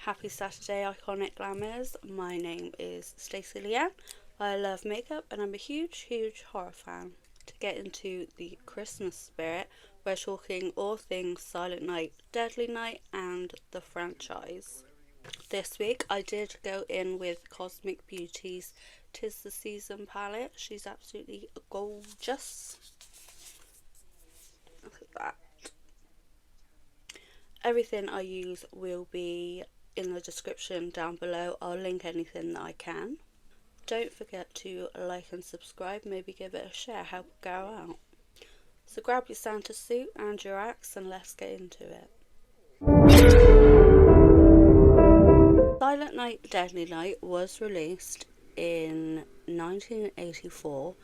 Happy Saturday, iconic glamours. My name is Stacey Leanne. I love makeup and I'm a huge horror fan. To get into the Christmas spirit, we're talking all things Silent Night, Deadly Night and the franchise. This week I did go in with Cosmic Beauty's 'Tis the Season palette. She's absolutely gorgeous. Look at that. Everything I use will be in the description down below. I'll link anything that I can. Don't forget to like and subscribe, maybe give it a share, help it go out. So grab your Santa suit and your axe and let's get into it. Silent Night, Deadly Night was released in 1984,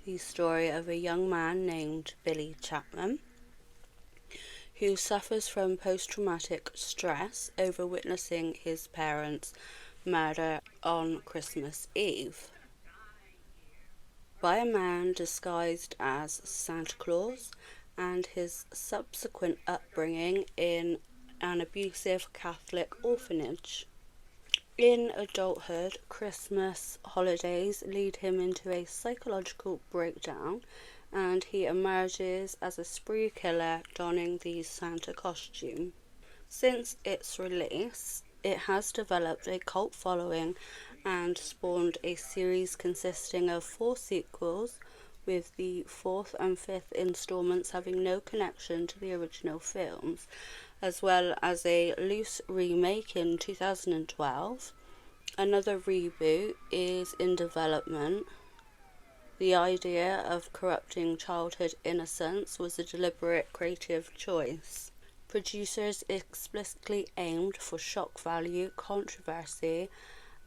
the story of a young man named Billy Chapman who suffers from post-traumatic stress over witnessing his parents' murder on Christmas Eve by a man disguised as Santa Claus, and his subsequent upbringing in an abusive Catholic orphanage. In adulthood, Christmas holidays lead him into a psychological breakdown, and he emerges as a spree killer donning the Santa costume. Since its release, it has developed a cult following and spawned a series consisting of 4 sequels, with the 4th and 5th installments having no connection to the original films, as well as a loose remake in 2012. Another reboot is in development. The idea of corrupting childhood innocence was a deliberate creative choice. Producers explicitly aimed for shock value, controversy,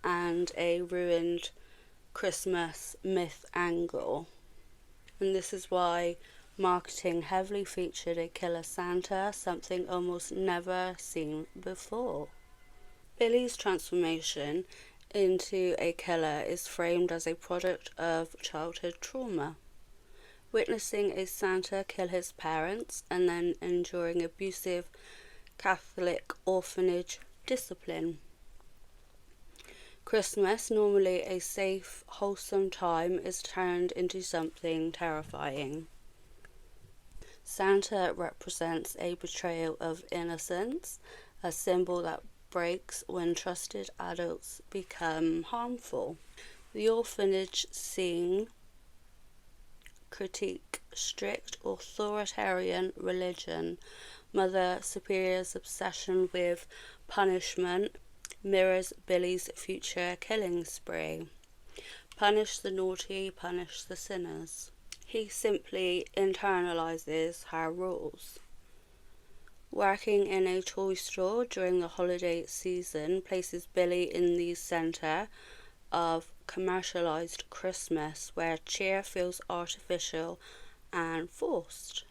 and a ruined Christmas myth angle. And this is why marketing heavily featured a killer Santa, something almost never seen before. Billy's transformation into a killer is framed as a product of childhood trauma. Witnessing a Santa kill his parents and then enduring abusive Catholic orphanage discipline. Christmas, normally a safe, wholesome time, is turned into something terrifying. Santa represents a betrayal of innocence, a symbol that breaks when trusted adults become harmful. The orphanage scene critique strict authoritarian religion. Mother Superior's obsession with punishment mirrors Billy's future killing spree. Punish the naughty, punish the sinners. He simply internalizes her rules. Working in a toy store during the holiday season places Billy in the centre of commercialised Christmas, where cheer feels artificial and forced.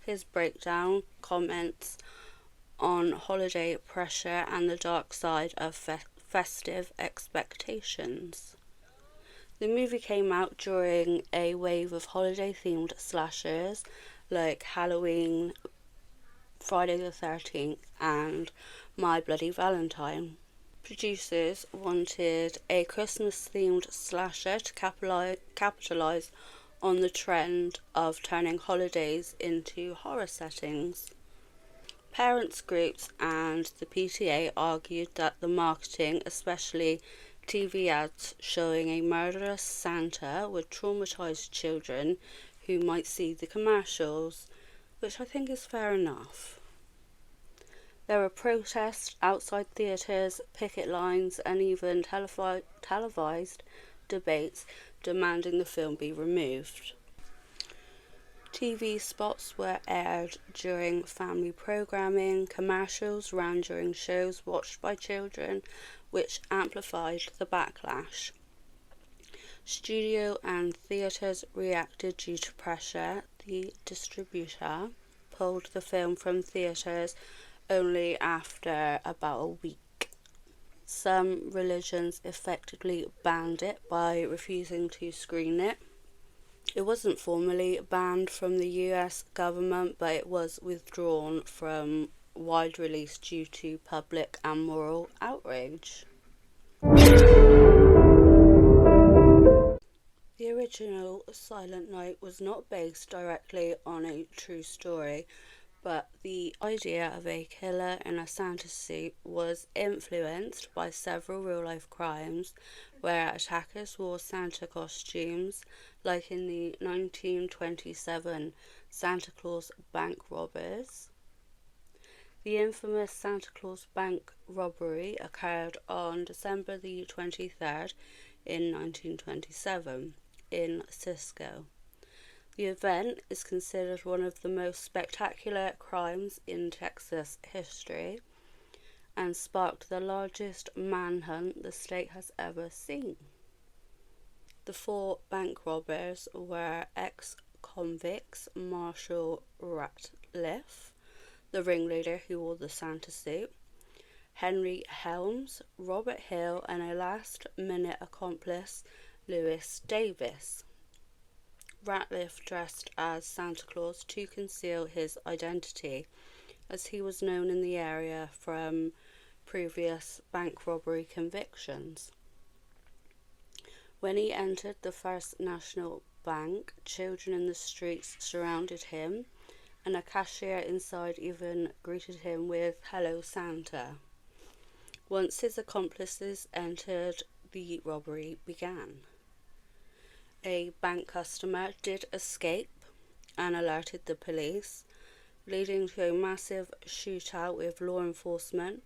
His breakdown comments on holiday pressure and the dark side of festive expectations. The movie came out during a wave of holiday-themed slashers like Halloween, Friday the 13th and My Bloody Valentine. Producers wanted a Christmas-themed slasher to capitalise on the trend of turning holidays into horror settings. Parents groups and the PTA argued that the marketing, especially TV ads showing a murderous Santa, would traumatise children who might see the commercials, which I think is fair enough. There were protests outside theatres, picket lines, and even televised debates demanding the film be removed. TV spots were aired during family programming, commercials ran during shows watched by children, which amplified the backlash. Studio and theatres reacted due to pressure. The distributor pulled the film from theatres only after about a week. Some religions effectively banned it by refusing to screen it. It wasn't formally banned from the US government, but it was withdrawn from wide release due to public and moral outrage. The original Silent Night was not based directly on a true story, but the idea of a killer in a Santa suit was influenced by several real-life crimes where attackers wore Santa costumes, like in the 1927 Santa Claus bank robbers. The infamous Santa Claus bank robbery occurred on December the 23rd in 1927 in Cisco. The event is considered one of the most spectacular crimes in Texas history and sparked the largest manhunt the state has ever seen. The 4 bank robbers were ex-convicts Marshall Ratliff, the ringleader who wore the Santa suit, Henry Helms, Robert Hill, and a last-minute accomplice, Lewis Davis. Ratliff dressed as Santa Claus to conceal his identity, as he was known in the area from previous bank robbery convictions. When he entered the First National Bank, children in the streets surrounded him, and a cashier inside even greeted him with "Hello, Santa." Once his accomplices entered, the robbery began. A bank customer did escape and alerted the police, leading to a massive shootout with law enforcement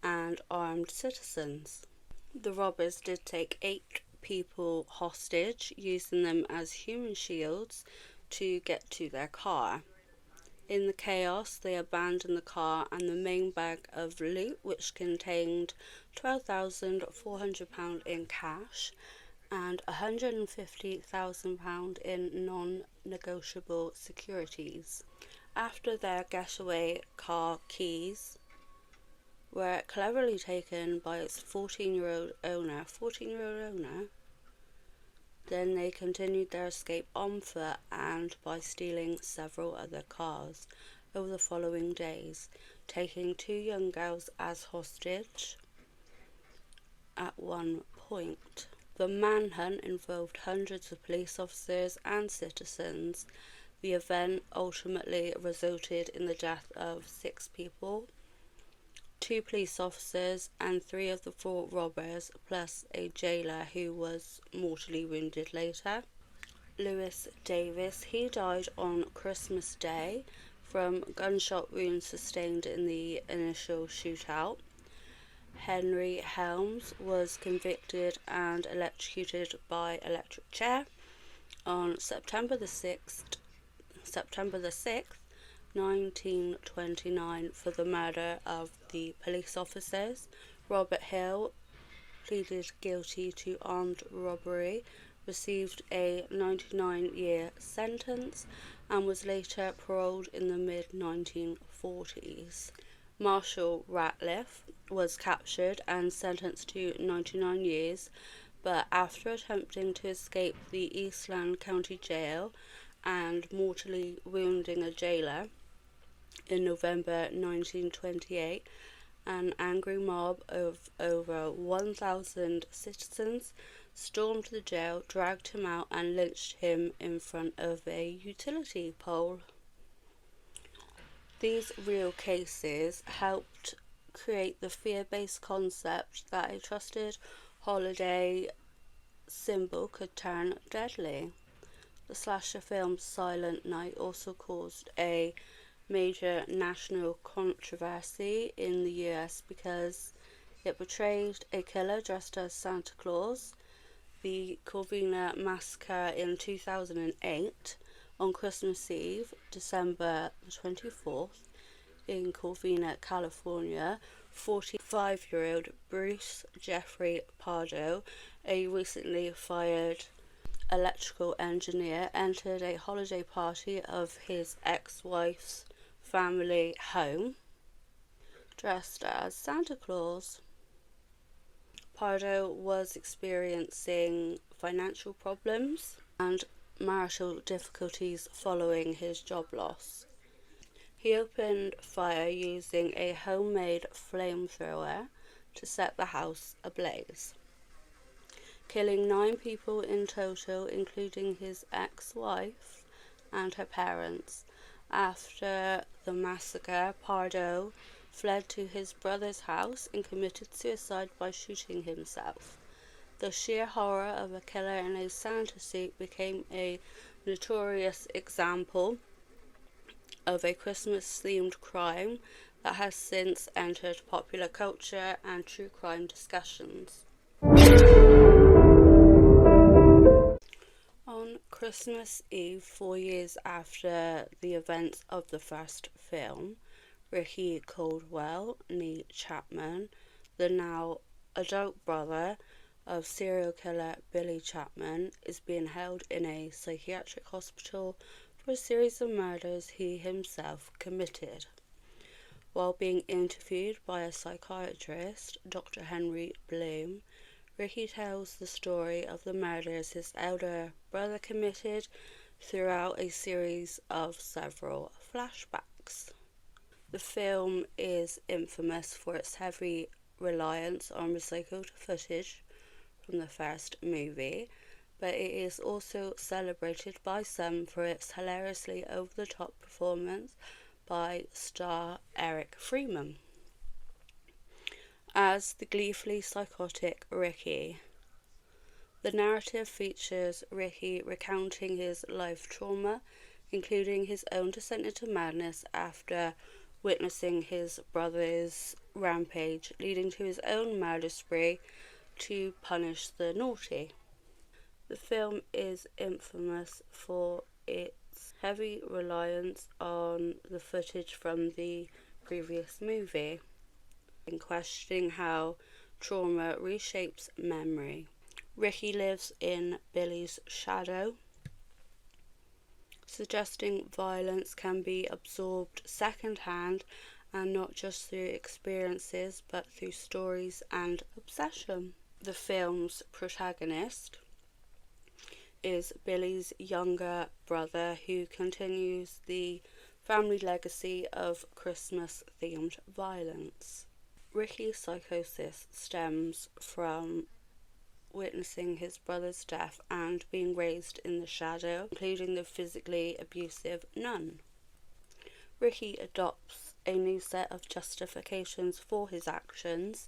and armed citizens. The robbers did take 8 people hostage, using them as human shields to get to their car. In the chaos, they abandoned the car and the main bag of loot, which contained £12,400 in cash and £150,000 in non-negotiable securities. After their getaway car keys were cleverly taken by its 14-year-old owner, then they continued their escape on foot and by stealing several other cars over the following days, taking 2 young girls as hostage at one point. The manhunt involved hundreds of police officers and citizens. The event ultimately resulted in the death of 6 people, 2 police officers and 3 of the 4 robbers, plus a jailer who was mortally wounded later. Lewis Davis, he died on Christmas Day from gunshot wounds sustained in the initial shootout. Henry Helms was convicted and electrocuted by electric chair on September the 6th, 1929, for the murder of the police officers. Robert Hill pleaded guilty to armed robbery, received a 99-year sentence, and was later paroled in the mid-1940s. Marshall Ratliff was captured and sentenced to 99 years, but after attempting to escape the Eastland County Jail and mortally wounding a jailer in November 1928, an angry mob of over 1,000 citizens stormed the jail, dragged him out, and lynched him in front of a utility pole. These real cases helped create the fear-based concept that a trusted holiday symbol could turn deadly. The slasher film Silent Night also caused a major national controversy in the US because it portrayed a killer dressed as Santa Claus. The Covina massacre in 2008 on Christmas Eve, December the 24th, in Covina, California, 45-year-old Bruce Jeffrey Pardo, a recently fired electrical engineer, entered a holiday party of his ex-wife's family home dressed as Santa Claus. Pardo was experiencing financial problems and marital difficulties following his job loss. He opened fire using a homemade flamethrower to set the house ablaze, killing 9 people in total, including his ex-wife and her parents. After the massacre, Pardo fled to his brother's house and committed suicide by shooting himself. The sheer horror of a killer in a Santa suit became a notorious example of a Christmas-themed crime that has since entered popular culture and true crime discussions. On Christmas Eve, 4 years after the events of the first film, Ricky Caldwell, nee Chapman, the now adult brother of serial killer Billy Chapman, is being held in a psychiatric hospital for a series of murders he himself committed. While being interviewed by a psychiatrist, Dr. Henry Bloom, Ricky tells the story of the murders his elder brother committed throughout a series of several flashbacks. The film is infamous for its heavy reliance on recycled footage from the first movie, but it is also celebrated by some for its hilariously over-the-top performance by star Eric Freeman as the gleefully psychotic Ricky. The narrative features Ricky recounting his life trauma, including his own descent into madness after witnessing his brother's rampage, leading to his own murder spree to punish the naughty. The film is infamous for its heavy reliance on the footage from the previous movie, in questioning how trauma reshapes memory. Ricky lives in Billy's shadow, suggesting violence can be absorbed secondhand and not just through experiences but through stories and obsession. The film's protagonist is Billy's younger brother, who continues the family legacy of Christmas-themed violence. Ricky's psychosis stems from witnessing his brother's death and being raised in the shadow, including the physically abusive nun. Ricky adopts a new set of justifications for his actions,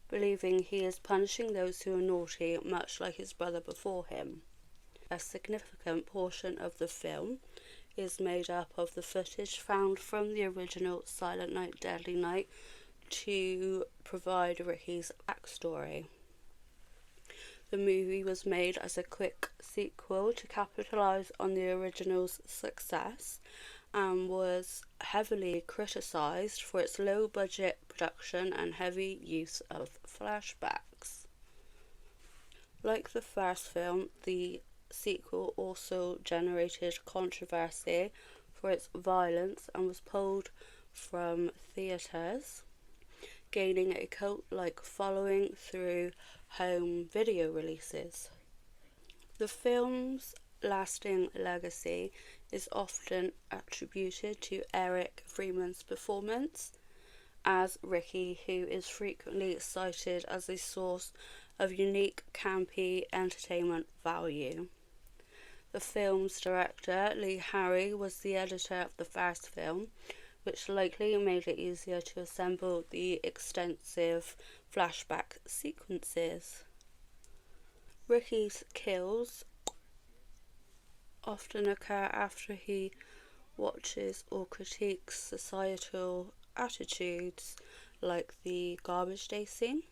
believing he is punishing those who are naughty, much like his brother before him. A significant portion of the film is made up of the footage found from the original Silent Night, Deadly Night to provide Ricky's backstory. The movie was made as a quick sequel to capitalise on the original's success and was heavily criticised for its low-budget production and heavy use of flashbacks. Like the first film, the sequel also generated controversy for its violence and was pulled from theatres, gaining a cult-like following through home video releases. The film's lasting legacy is often attributed to Eric Freeman's performance as Ricky, who is frequently cited as a source of unique, campy entertainment value. The film's director, Lee Harry, was the editor of the first film, which likely made it easier to assemble the extensive flashback sequences. Ricky's kills often occur after he watches or critiques societal attitudes, like the Garbage Day scene.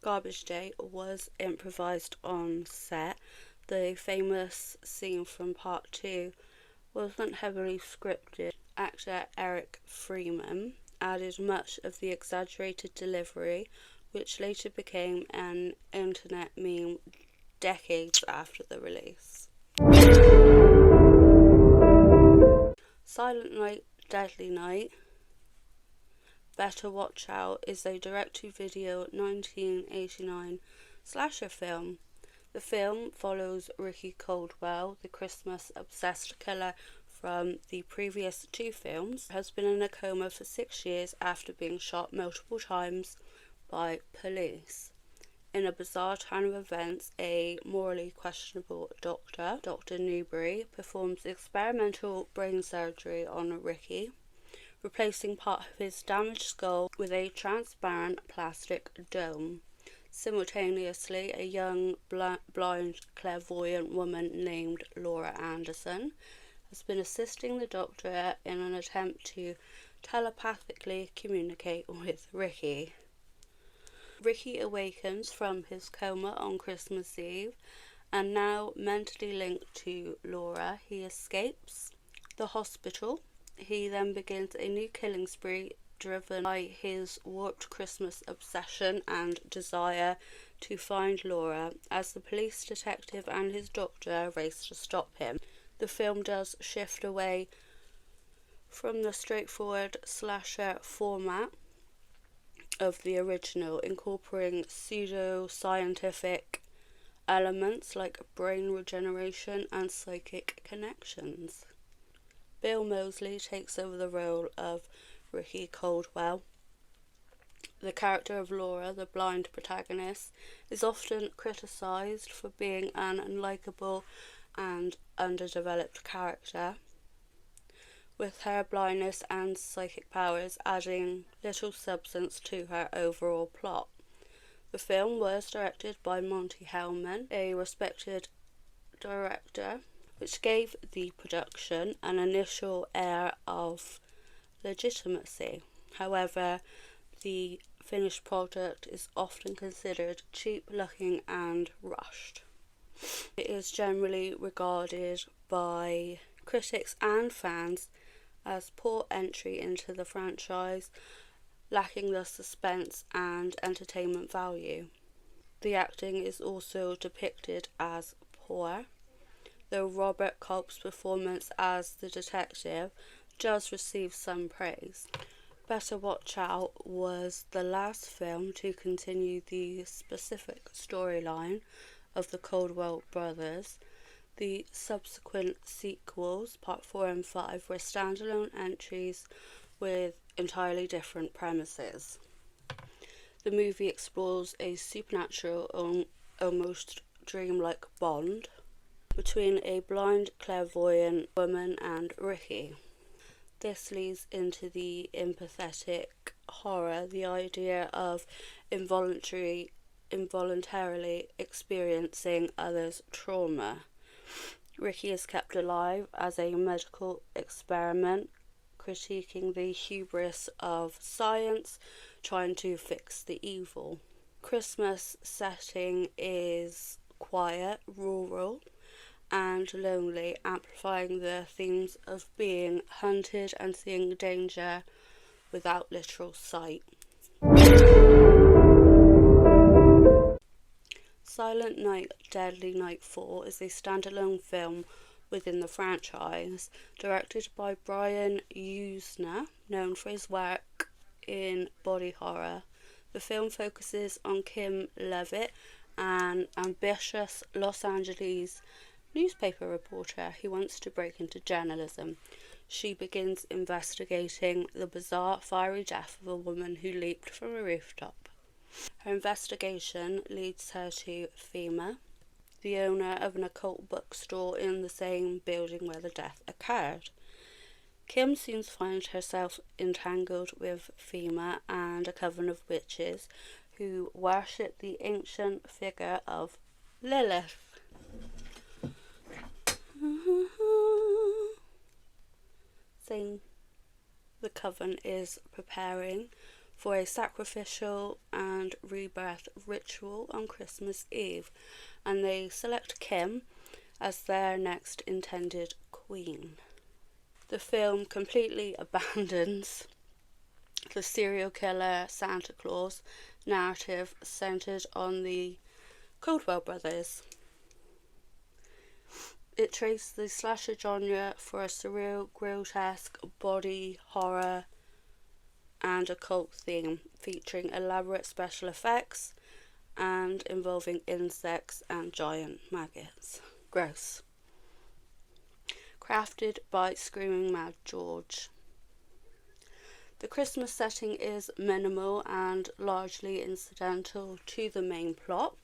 Garbage Day was improvised on set. The famous scene from part 2 wasn't heavily scripted. Actor Eric Freeman added much of the exaggerated delivery, which later became an internet meme decades after the release. Silent Night, Deadly Night, Better Watch Out is a direct-to-video 1989 slasher film. The film follows Ricky Caldwell, the Christmas-obsessed killer, from the previous 2 films, has been in a coma for 6 years after being shot multiple times by police. In a bizarre turn of events, a morally questionable doctor, Dr. Newbury, performs experimental brain surgery on Ricky, replacing part of his damaged skull with a transparent plastic dome. Simultaneously, a young blind clairvoyant woman named Laura Anderson has been assisting the doctor in an attempt to telepathically communicate with Ricky. Ricky awakens from his coma on Christmas Eve, and now mentally linked to Laura, he escapes the hospital. He then begins a new killing spree driven by his warped Christmas obsession and desire to find Laura, as the police detective and his doctor race to stop him. The film does shift away from the straightforward slasher format of the original, incorporating pseudo-scientific elements like brain regeneration and psychic connections. Bill Moseley takes over the role of Ricky Caldwell. The character of Laura, the blind protagonist, is often criticised for being an unlikable and underdeveloped character, with her blindness and psychic powers adding little substance to her overall plot. The film was directed by Monty Hellman, a respected director, which gave the production an initial air of legitimacy. However, the finished product is often considered cheap-looking and rushed. It is generally regarded by critics and fans as poor entry into the franchise, lacking the suspense and entertainment value. The acting is also depicted as poor, though Robert Culp's performance as the detective does receive some praise. Better Watch Out was the last film to continue the specific storyline of the Caldwell brothers. The subsequent sequels, Part 4 and 5, were standalone entries with entirely different premises. The movie explores a supernatural, almost dreamlike bond between a blind clairvoyant woman and Ricky. This leads into the empathetic horror, the idea of involuntarily experiencing others' trauma. Ricky is kept alive as a medical experiment, critiquing the hubris of science, trying to fix the evil. Christmas setting is quiet, rural, and lonely, amplifying the themes of being hunted and seeing danger without literal sight. Silent Night, Deadly Night 4 is a standalone film within the franchise, directed by Brian Yuzna, known for his work in body horror. The film focuses on Kim Levitt, an ambitious Los Angeles newspaper reporter who wants to break into journalism. She begins investigating the bizarre, fiery death of a woman who leaped from a rooftop. Her investigation leads her to FEMA, the owner of an occult bookstore in the same building where the death occurred. Kim soon finds herself entangled with FEMA and a coven of witches who worship the ancient figure of Lilith. The coven is preparing for a sacrificial and rebirth ritual on Christmas Eve, and they select Kim as their next intended queen. The film completely abandons the serial killer Santa Claus narrative centered on the Caldwell brothers. It traces the slasher genre for a surreal, grotesque body horror and occult theme, featuring elaborate special effects and involving insects and giant maggots. Gross. crafted by Screaming Mad George. The Christmas setting is minimal and largely incidental to the main plot,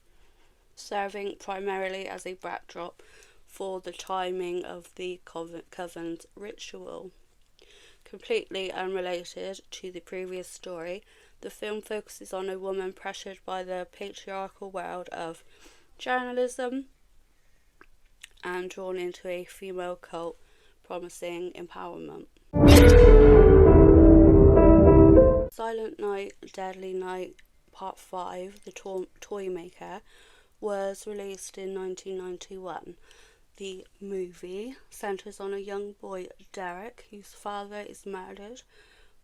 serving primarily as a backdrop for the timing of the Coven's ritual. Completely unrelated to the previous story, the film focuses on a woman pressured by the patriarchal world of journalism and drawn into a female cult promising empowerment. Silent Night, Deadly Night Part 5, The Toy Maker, was released in 1991. The movie centres on a young boy, Derek, whose father is murdered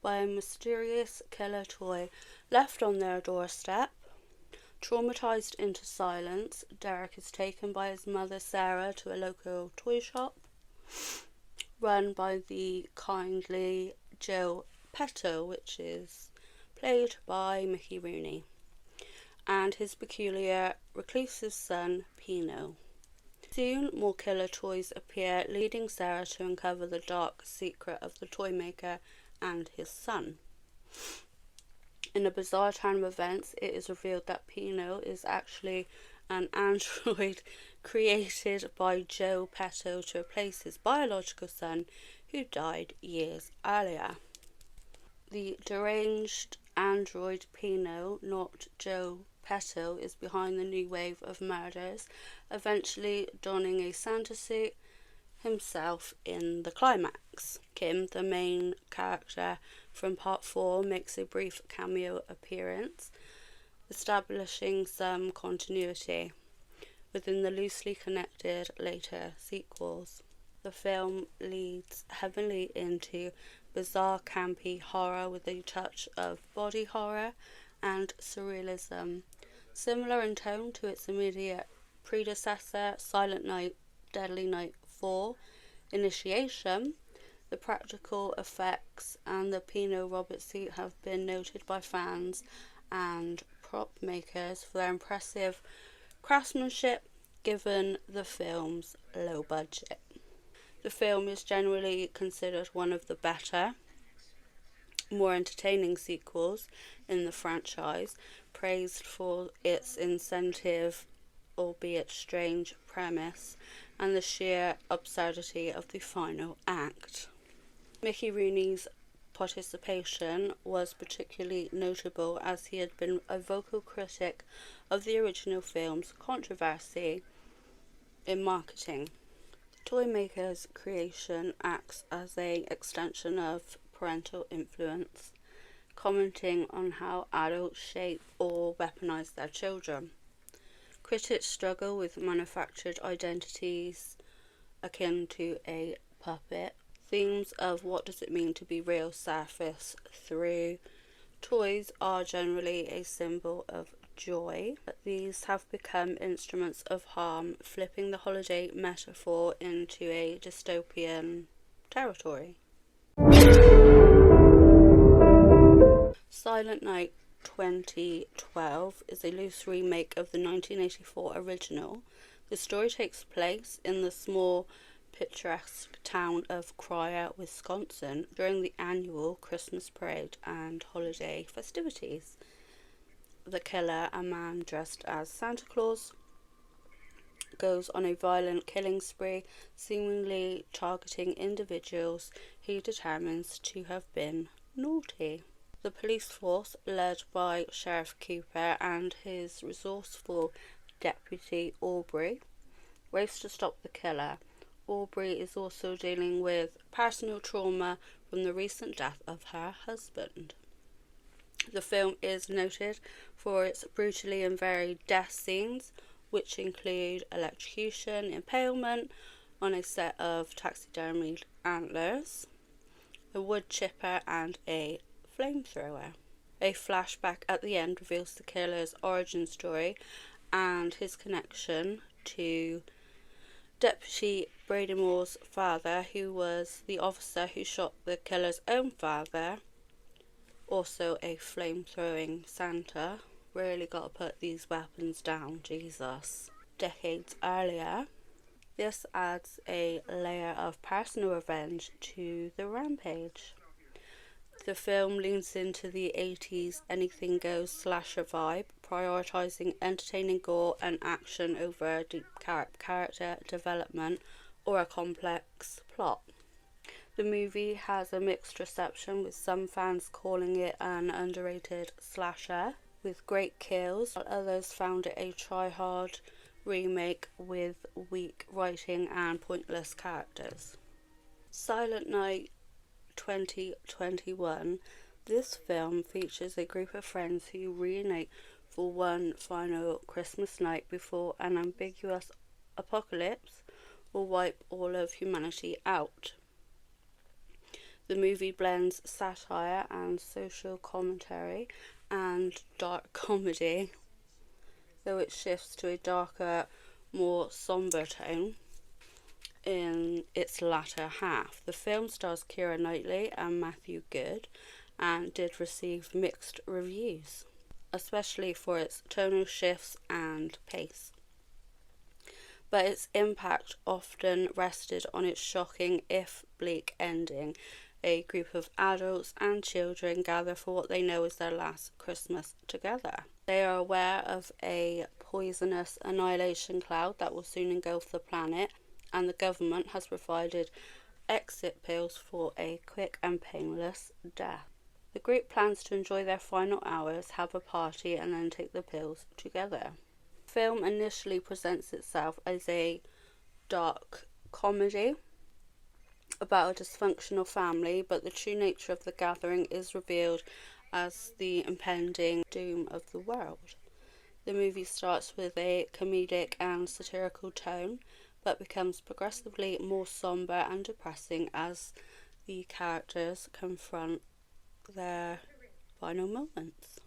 by a mysterious killer toy left on their doorstep. Traumatised into silence, Derek is taken by his mother, Sarah, to a local toy shop run by the kindly Joe Petto, which is played by Mickey Rooney, and his peculiar reclusive son, Pino. Soon, more killer toys appear, leading Sarah to uncover the dark secret of the toy maker and his son. In a bizarre turn of events, it is revealed that Pino is actually an android created by Joe Petto to replace his biological son, who died years earlier. The deranged android Pino, not Joe Petto, is behind the new wave of murders, eventually donning a Santa suit himself in the climax. Kim, the main character from Part 4, makes a brief cameo appearance, establishing some continuity within the loosely connected later sequels. The film leads heavily into bizarre, campy horror with a touch of body horror and surrealism, similar in tone to its immediate predecessor, Silent Night, Deadly Night 4, Initiation. The practical effects and the Pino robot suit have been noted by fans and prop makers for their impressive craftsmanship given the film's low budget. The film is generally considered one of the better, more entertaining sequels in the franchise, praised for its inventive, albeit strange, premise and the sheer absurdity of the final act. Mickey Rooney's participation was particularly notable as he had been a vocal critic of the original film's controversy in marketing. The toy maker's creation acts as an extension of parental influence, commenting on how adults shape or weaponize their children. Critics struggle with manufactured identities akin to a puppet. Themes of what does it mean to be real surface through toys are generally a symbol of joy, but these have become instruments of harm, flipping the holiday metaphor into a dystopian territory. Silent Night 2012 is a loose remake of the 1984 original. The story takes place in the small, picturesque town of Cryer, Wisconsin, during the annual Christmas parade and holiday festivities. The killer, a man dressed as Santa Claus, goes on a violent killing spree, seemingly targeting individuals he determines to have been naughty. The police force, led by Sheriff Cooper and his resourceful deputy Aubrey, race to stop the killer. Aubrey is also dealing with personal trauma from the recent death of her husband. The film is noted for its brutally and varied death scenes, which include electrocution, impalement on a set of taxidermied antlers, a wood chipper and a flamethrower. A flashback at the end reveals the killer's origin story and his connection to Deputy Bradymore's father, who was the officer who shot the killer's own father, also a flame-throwing Santa. Really got to put these weapons down, Jesus. Decades earlier, This adds a layer of personal revenge to the rampage. The film leans into the 80s anything goes slasher vibe, prioritising entertaining gore and action over deep character development or a complex plot. The movie has a mixed reception, with some fans calling it an underrated slasher with great kills, while others found it a try-hard remake with weak writing and pointless characters. Silent Night 2021. This film features a group of friends who reunite for one final Christmas night before an ambiguous apocalypse will wipe all of humanity out. The movie blends satire and social commentary and dark comedy, though it shifts to a darker, more sombre tone in its latter half. The film stars Keira Knightley and Matthew Good and did receive mixed reviews, especially for its tonal shifts and pace. But its impact often rested on its shocking, if bleak, ending. A group of adults and children gather for what they know is their last Christmas together. They are aware of a poisonous annihilation cloud that will soon engulf the planet, and the government has provided exit pills for a quick and painless death. The group plans to enjoy their final hours, have a party, and then take the pills together. The film initially presents itself as a dark comedy about a dysfunctional family, but the true nature of the gathering is revealed as the impending doom of the world. The movie starts with a comedic and satirical tone, but becomes progressively more sombre and depressing as the characters confront their final moments.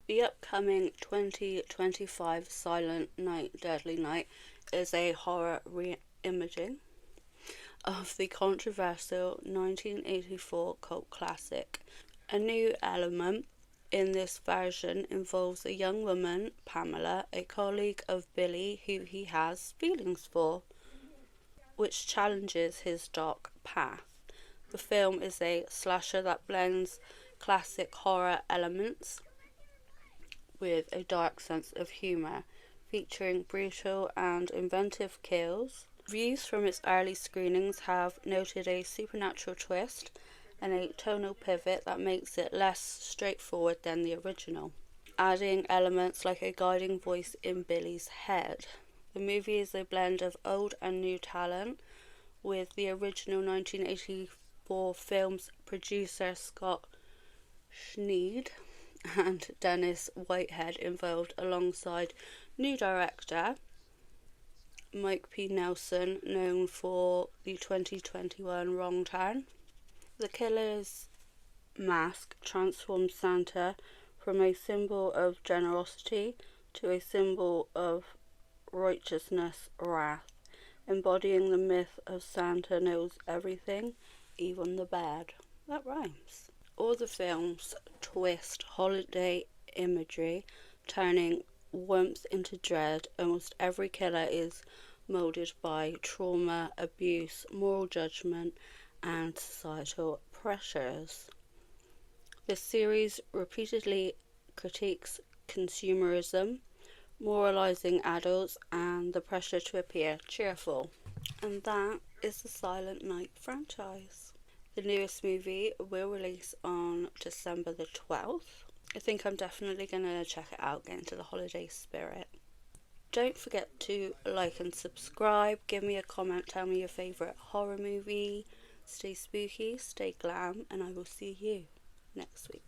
The upcoming 2025 Silent Night, Deadly Night is a horror re-imaging of the controversial 1984 cult classic. A new element in this version involves a young woman, Pamela, a colleague of Billy who he has feelings for, which challenges his dark path. The film is a slasher that blends classic horror elements with a dark sense of humour, featuring brutal and inventive kills. Reviews from its early screenings have noted a supernatural twist and a tonal pivot that makes it less straightforward than the original, adding elements like a guiding voice in Billy's head. The movie is a blend of old and new talent, with the original 1984 film's producer Scott Schneid and Dennis Whitehead involved, alongside new director Mike P. Nelson, known for the 2021 Wrong Turn. The killer's mask transforms Santa from a symbol of generosity to a symbol of righteousness, wrath, embodying the myth of Santa knows everything, even the bad. That rhymes. All the films twist holiday imagery, turning warmth into dread. Almost every killer is moulded by trauma, abuse, moral judgment, and societal pressures. This series repeatedly critiques consumerism, moralizing adults, and the pressure to appear cheerful. And that is the Silent Night franchise. The newest movie will release on December the 12th. I think I'm definitely going to check it out, get into the holiday spirit. Don't forget to like and subscribe, give me a comment, tell me your favourite horror movie. Stay spooky, stay glam, and I will see you next week.